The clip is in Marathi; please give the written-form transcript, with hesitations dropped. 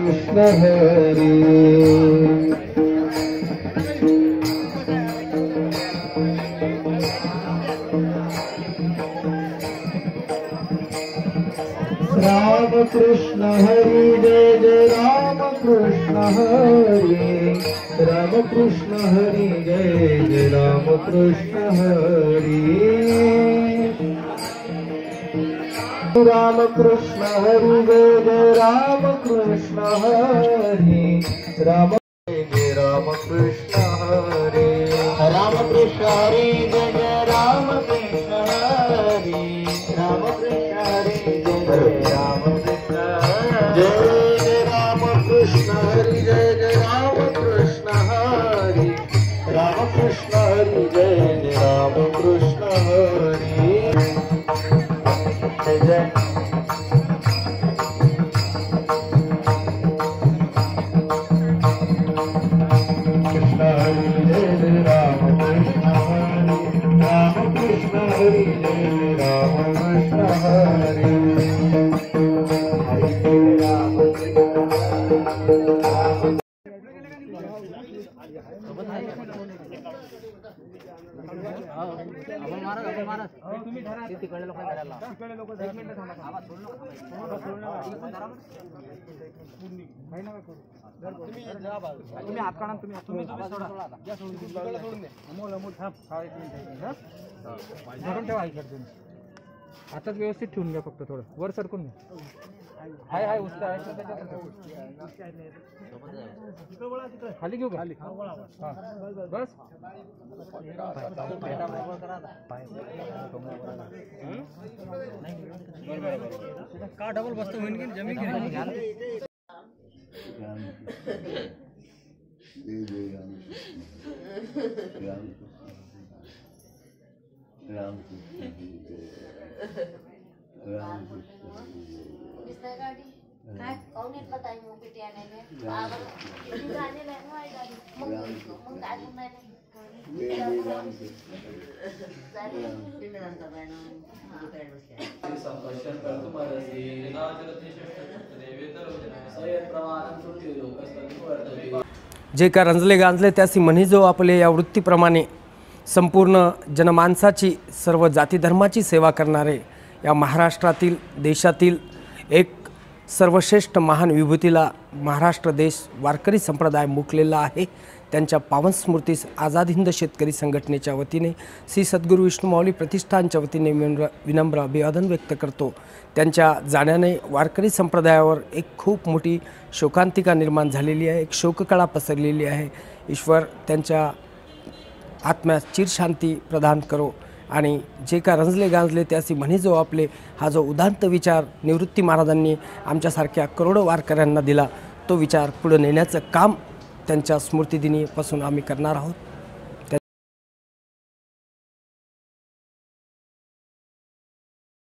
कृष्ण हरी। राम कृष्ण हरी जय जय राम कृष्ण हरी। राम कृष्ण हरी जय जय राम कृष्ण हरी। राम कृष्ण हरी जय जय राम कृष्ण हरी। राम जय राम कृष्ण हरी। राम कृष्ण हरी जय जय राम कृष्ण हरी। राम कृष्ण हरी जय राम कृष्ण जय जय राम कृष्ण हरी जय जय राम कृष्ण हरी। राम कृष्ण हरी जय जय राम कृष्ण हरी। जय जय कृष्ण हरी जय जय राम कृष्ण हरी। राम कृष्ण हरी जय जय राम कृष्ण हरी। तुम्ही हात काढा तुम्ही अमोल धरून ठेवा इकडे आताच व्यवस्थित ठेवून घ्या फक्त थोडं वर सरकून घ्या हाय उस्ता आहे खाली घेऊ का हां बस का डबल बसतो होईल की जमीन जे का रंजले गांजले त्यासी म्हणी जो आपले या वृत्तीप्रमाणे संपूर्ण जनमानसाची सर्व जाती धर्माची सेवा करणारे या महाराष्ट्रातील देशातील एक सर्वश्रेष्ठ महान विभूतीला महाराष्ट्र देश वारकरी संप्रदाय मुकलेला आहे। त्यांच्या पावन स्मृतीस आझाद हिंद शेतकरी संघटनेच्या वतीने श्री सद्गुरू विष्णू माऊली प्रतिष्ठानच्या वतीने विनम्र अभिवादन व्यक्त करतो। त्यांच्या जाण्याने वारकरी संप्रदायावर एक खूप मोठी शोकांतिका निर्माण झालेली आहे, एक शोककळा पसरलेली आहे। ईश्वर त्यांच्या आत्म्यास चिरशांती प्रदान करो आणि जे का रंजले गांजले त्यासी म्हणी जो आपले हा जो उदात्त विचार निवृत्ती महाराजांनी आमच्यासारख्या करोडो वारकऱ्यांना दिला तो विचार पुढे नेण्याचं काम त्यांच्या स्मृतिदिनीपासून आम्ही करणार आहोत।